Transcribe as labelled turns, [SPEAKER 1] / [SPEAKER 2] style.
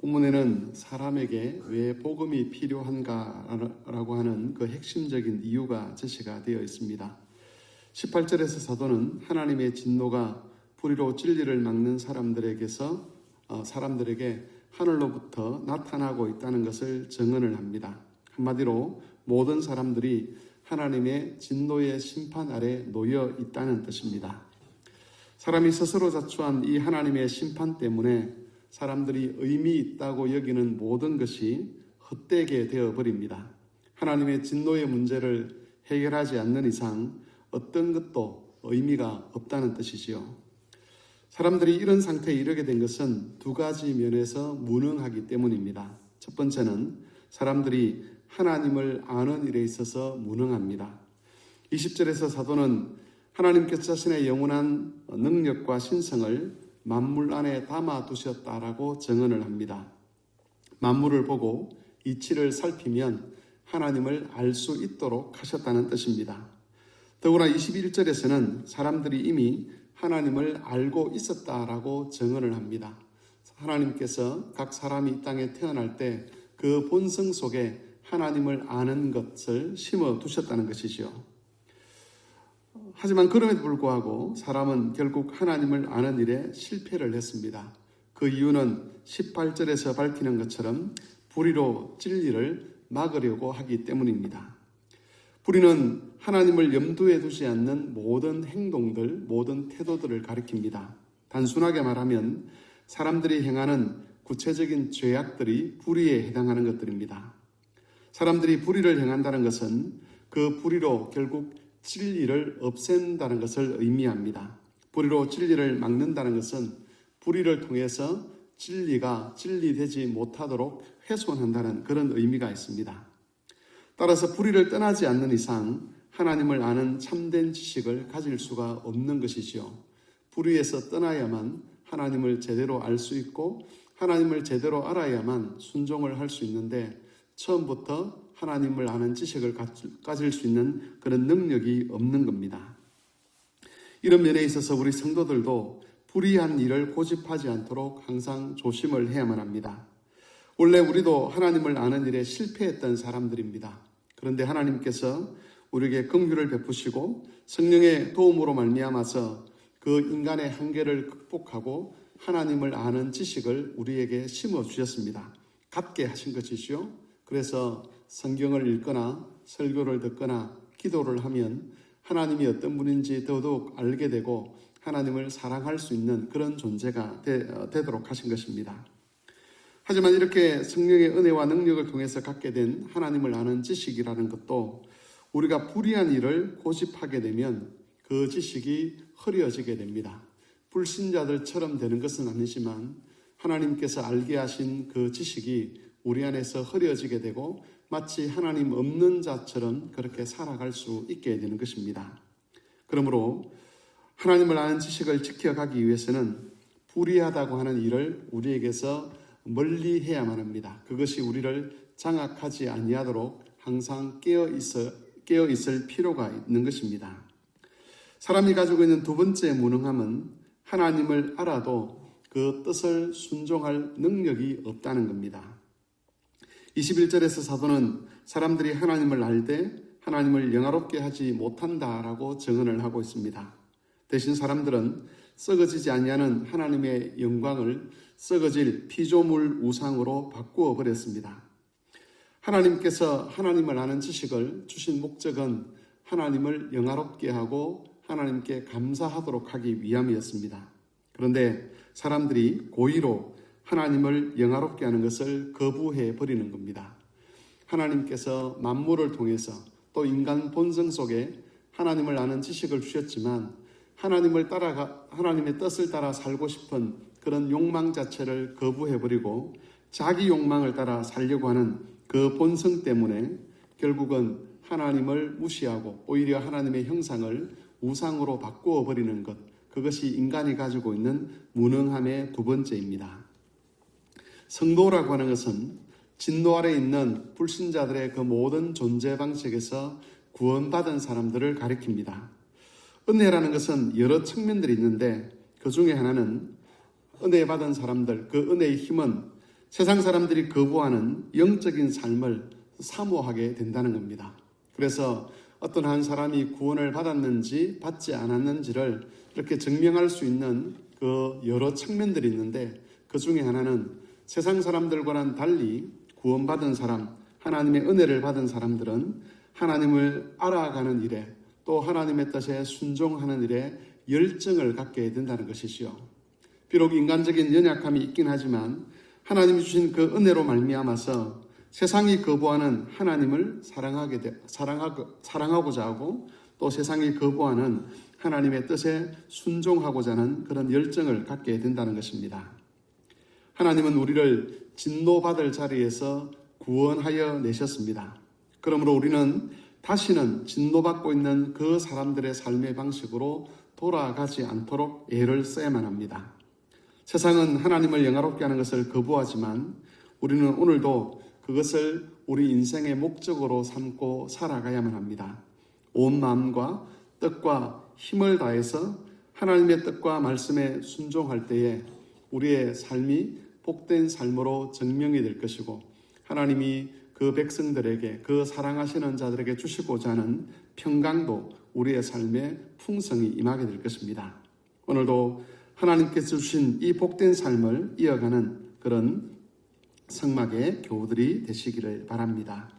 [SPEAKER 1] 본문에는 사람에게 왜 복음이 필요한가라고 하는 그 핵심적인 이유가 제시가 되어 있습니다. 18절에서 사도는 하나님의 진노가 불의로 진리를 막는 사람들에게 하늘로부터 나타나고 있다는 것을 증언을 합니다. 한마디로 모든 사람들이 하나님의 진노의 심판 아래 놓여 있다는 뜻입니다. 사람이 스스로 자초한 이 하나님의 심판 때문에 사람들이 의미 있다고 여기는 모든 것이 헛되게 되어버립니다. 하나님의 진노의 문제를 해결하지 않는 이상 어떤 것도 의미가 없다는 뜻이지요. 사람들이 이런 상태에 이르게 된 것은 두 가지 면에서 무능하기 때문입니다. 첫 번째는 사람들이 하나님을 아는 일에 있어서 무능합니다. 20절에서 사도는 하나님께서 자신의 영원한 능력과 신성을 만물 안에 담아두셨다라고 증언을 합니다. 만물을 보고 이치를 살피면 하나님을 알 수 있도록 하셨다는 뜻입니다. 더구나 21절에서는 사람들이 이미 하나님을 알고 있었다라고 증언을 합니다. 하나님께서 각 사람이 이 땅에 태어날 때 그 본성 속에 하나님을 아는 것을 심어두셨다는 것이죠. 하지만 그럼에도 불구하고 사람은 결국 하나님을 아는 일에 실패를 했습니다. 그 이유는 18절에서 밝히는 것처럼 불의로 진리를 막으려고 하기 때문입니다. 불의는 하나님을 염두에 두지 않는 모든 행동들, 모든 태도들을 가리킵니다. 단순하게 말하면 사람들이 행하는 구체적인 죄악들이 불의에 해당하는 것들입니다. 사람들이 불의를 행한다는 것은 그 불의로 결국 진리를 없앤다는 것을 의미합니다. 불의로 진리를 막는다는 것은 불의를 통해서 진리가 진리되지 못하도록 훼손한다는 그런 의미가 있습니다. 따라서 불의를 떠나지 않는 이상 하나님을 아는 참된 지식을 가질 수가 없는 것이지요. 불의에서 떠나야만 하나님을 제대로 알 수 있고 하나님을 제대로 알아야만 순종을 할 수 있는데 처음부터 하나님을 아는 지식을 가질 수 있는 그런 능력이 없는 겁니다. 이런 면에 있어서 우리 성도들도 불의한 일을 고집하지 않도록 항상 조심을 해야만 합니다. 원래 우리도 하나님을 아는 일에 실패했던 사람들입니다. 그런데 하나님께서 우리에게 긍휼을 베푸시고 성령의 도움으로 말미암아서 그 인간의 한계를 극복하고 하나님을 아는 지식을 우리에게 심어주셨습니다. 갖게 하신 것이지요. 그래서 성경을 읽거나 설교를 듣거나 기도를 하면 하나님이 어떤 분인지 더더욱 알게 되고 하나님을 사랑할 수 있는 그런 존재가 되도록 하신 것입니다. 하지만 이렇게 성령의 은혜와 능력을 통해서 갖게 된 하나님을 아는 지식이라는 것도 우리가 불의한 일을 고집하게 되면 그 지식이 흐려지게 됩니다. 불신자들처럼 되는 것은 아니지만 하나님께서 알게 하신 그 지식이 우리 안에서 흐려지게 되고 마치 하나님 없는 자처럼 그렇게 살아갈 수 있게 되는 것입니다. 그러므로 하나님을 아는 지식을 지켜가기 위해서는 불의하다고 하는 일을 우리에게서 멀리 해야만 합니다. 그것이 우리를 장악하지 아니하도록 항상 깨어 있을 필요가 있는 것입니다. 사람이 가지고 있는 두 번째 무능함은 하나님을 알아도 그 뜻을 순종할 능력이 없다는 겁니다. 21절에서 사도는 사람들이 하나님을 알되 하나님을 영화롭게 하지 못한다라고 증언을 하고 있습니다. 대신 사람들은 썩어지지 아니하는 하나님의 영광을 썩어질 피조물 우상으로 바꾸어 버렸습니다. 하나님께서 하나님을 아는 지식을 주신 목적은 하나님을 영화롭게 하고 하나님께 감사하도록 하기 위함이었습니다. 그런데 사람들이 고의로 하나님을 영화롭게 하는 것을 거부해 버리는 겁니다. 하나님께서 만물을 통해서 또 인간 본성 속에 하나님을 아는 지식을 주셨지만 하나님의 뜻을 따라 살고 싶은 그런 욕망 자체를 거부해 버리고 자기 욕망을 따라 살려고 하는 그 본성 때문에 결국은 하나님을 무시하고 오히려 하나님의 형상을 우상으로 바꾸어 버리는 것, 그것이 인간이 가지고 있는 무능함의 두 번째입니다. 성도라고 하는 것은 진노 아래 있는 불신자들의 그 모든 존재 방식에서 구원받은 사람들을 가리킵니다. 은혜라는 것은 여러 측면들이 있는데 그 중에 하나는 은혜 받은 사람들, 그 은혜의 힘은 세상 사람들이 거부하는 영적인 삶을 사모하게 된다는 겁니다. 그래서 어떤 한 사람이 구원을 받았는지 받지 않았는지를 이렇게 증명할 수 있는 그 여러 측면들이 있는데, 그 중에 하나는 세상 사람들과는 달리 구원받은 사람, 하나님의 은혜를 받은 사람들은 하나님을 알아가는 일에, 또 하나님의 뜻에 순종하는 일에 열정을 갖게 된다는 것이지요. 비록 인간적인 연약함이 있긴 하지만 하나님이 주신 그 은혜로 말미암아서 세상이 거부하는 하나님을 사랑하고자 하고, 또 세상이 거부하는 하나님의 뜻에 순종하고자 하는 그런 열정을 갖게 된다는 것입니다. 하나님은 우리를 진노받을 자리에서 구원하여 내셨습니다. 그러므로 우리는 다시는 진노받고 있는 그 사람들의 삶의 방식으로 돌아가지 않도록 애를 써야만 합니다. 세상은 하나님을 영화롭게 하는 것을 거부하지만 우리는 오늘도 그것을 우리 인생의 목적으로 삼고 살아가야만 합니다. 온 마음과 뜻과 힘을 다해서 하나님의 뜻과 말씀에 순종할 때에 우리의 삶이 복된 삶으로 증명이 될 것이고, 하나님이 그 백성들에게, 그 사랑하시는 자들에게 주시고자 하는 평강도 우리의 삶에 풍성히 임하게 될 것입니다. 오늘도 하나님께서 주신 이 복된 삶을 이어가는 그런 성막의 교우들이 되시기를 바랍니다.